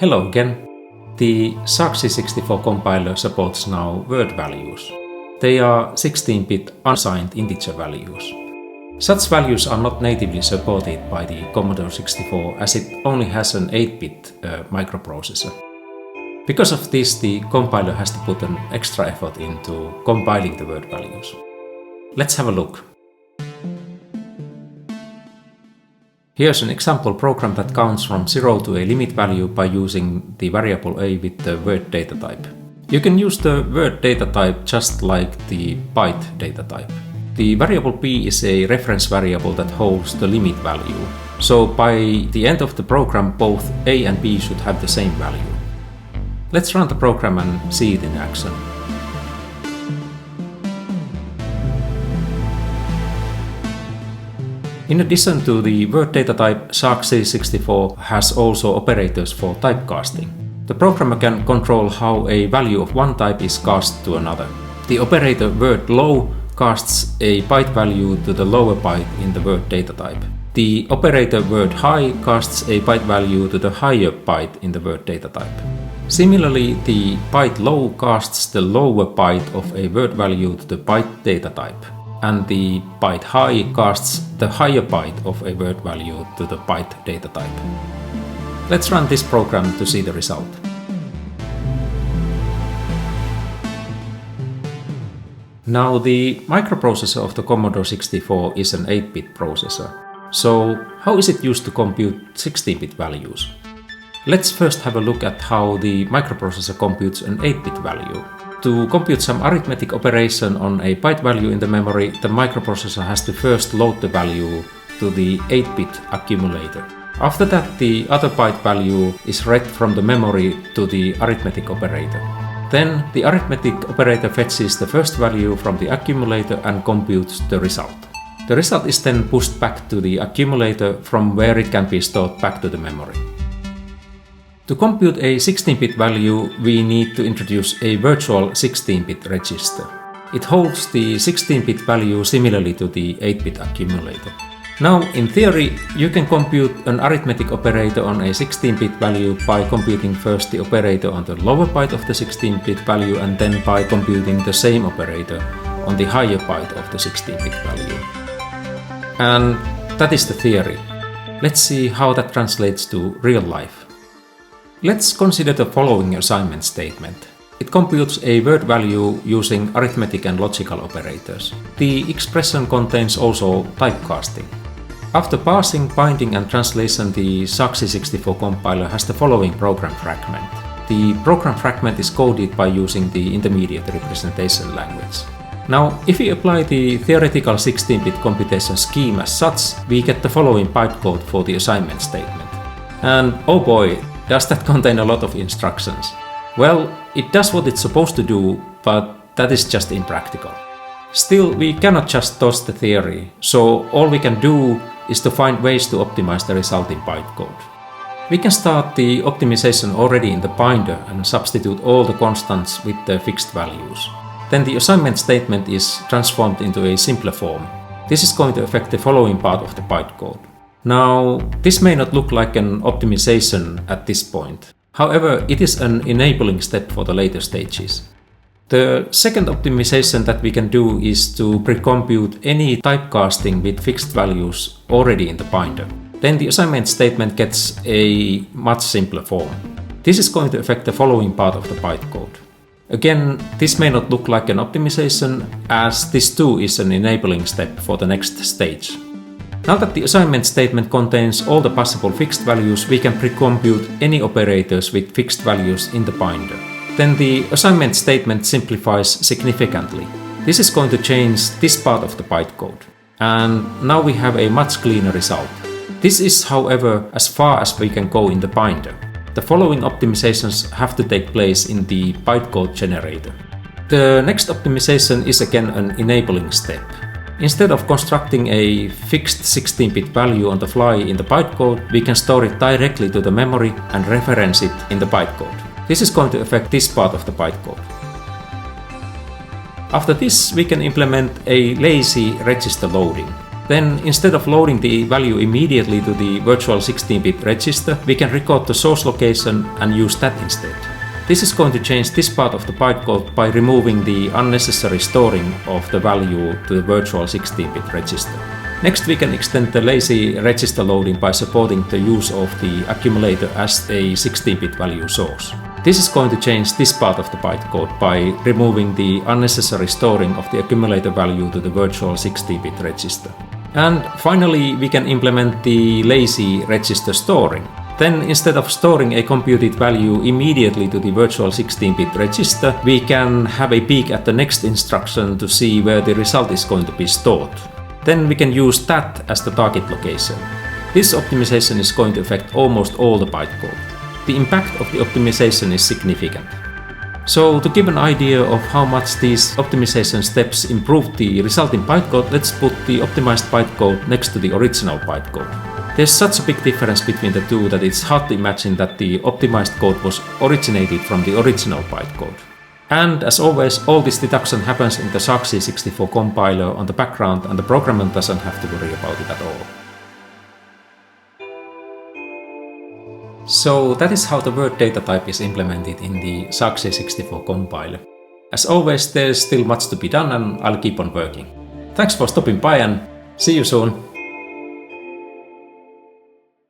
Hello again. The SARC-64 compiler supports now word values. They are 16-bit unsigned integer values. Such values are not natively supported by the Commodore 64 as it only has an 8-bit microprocessor. Because of this, the compiler has to put an extra effort into compiling the word values. Let's have a look. Here's an example program that counts from 0 to a limit value by using the variable a with the word data type. You can use the word data type just like the byte data type. The variable b is a reference variable that holds the limit value, so by the end of the program both a and b should have the same value. Let's run the program and see it in action. In addition to the word data type, SARC-64 has also operators for typecasting. The programmer can control how a value of one type is cast to another. The operator word low casts a byte value to the lower byte in the word data type. The operator word high casts a byte value to the higher byte in the word data type. Similarly, the byte low casts the lower byte of a word value to the byte data type, and the byte high casts the higher byte of a word value to the byte data type. Let's run this program to see the result. Now, the microprocessor of the Commodore 64 is an 8-bit processor. So, how is it used to compute 16-bit values? Let's first have a look at how the microprocessor computes an 8-bit value. To compute some arithmetic operation on a byte value in the memory, the microprocessor has to first load the value to the 8-bit accumulator. After that, the other byte value is read from the memory to the arithmetic operator. Then, the arithmetic operator fetches the first value from the accumulator and computes the result. The result is then pushed back to the accumulator from where it can be stored back to the memory. To compute a 16-bit value, we need to introduce a virtual 16-bit register. It holds the 16-bit value similarly to the 8-bit accumulator. Now, in theory, you can compute an arithmetic operator on a 16-bit value by computing first the operator on the lower byte of the 16-bit value and then by computing the same operator on the higher byte of the 16-bit value. And that is the theory. Let's see how that translates to real life. Let's consider the following assignment statement. It computes a word value using arithmetic and logical operators. The expression contains also typecasting. After parsing, binding and translation, the SARC-64 compiler has the following program fragment. The program fragment is coded by using the intermediate representation language. Now, if we apply the theoretical 16-bit computation scheme as such, we get the following bytecode for the assignment statement. And oh boy, does that contain a lot of instructions? Well, it does what it's supposed to do, but that is just impractical. Still, we cannot just toss the theory, so all we can do is to find ways to optimize the resulting bytecode. We can start the optimization already in the binder and substitute all the constants with the fixed values. Then the assignment statement is transformed into a simpler form. This is going to affect the following part of the bytecode. Now, this may not look like an optimization at this point. However, it is an enabling step for the later stages. The second optimization that we can do is to pre-compute any typecasting with fixed values already in the binder. Then the assignment statement gets a much simpler form. This is going to affect the following part of the bytecode. Again, this may not look like an optimization, as this too is an enabling step for the next stage. Now that the assignment statement contains all the possible fixed values, we can pre-compute any operators with fixed values in the binder. Then the assignment statement simplifies significantly. This is going to change this part of the bytecode. And now we have a much cleaner result. This is, however, as far as we can go in the binder. The following optimizations have to take place in the bytecode generator. The next optimization is again an enabling step. Instead of constructing a fixed 16-bit value on the fly in the bytecode, we can store it directly to the memory and reference it in the bytecode. This is going to affect this part of the bytecode. After this, we can implement a lazy register loading. Then instead of loading the value immediately to the virtual 16-bit register, we can record the source location and use that instead. This is going to change this part of the bytecode by removing the unnecessary storing of the value to the virtual 16-bit register. Next, we can extend the lazy register loading by supporting the use of the accumulator as a 16-bit value source. This is going to change this part of the bytecode by removing the unnecessary storing of the accumulator value to the virtual 16-bit register. And finally, we can implement the lazy register storing. Then instead of storing a computed value immediately to the virtual 16-bit register, we can have a peek at the next instruction to see where the result is going to be stored. Then we can use that as the target location. This optimization is going to affect almost all the bytecode. The impact of the optimization is significant. So to give an idea of how much these optimization steps improve the resulting bytecode, let's put the optimized bytecode next to the original bytecode. There's such a big difference between the two that it's hard to imagine that the optimized code was originated from the original bytecode. And as always, all this deduction happens in the SARC-C64 compiler on the background, and the programmer doesn't have to worry about it at all. So that is how the word data type is implemented in the SARC-C64 compiler. As always, there's still much to be done, and I'll keep on working. Thanks for stopping by, and see you soon!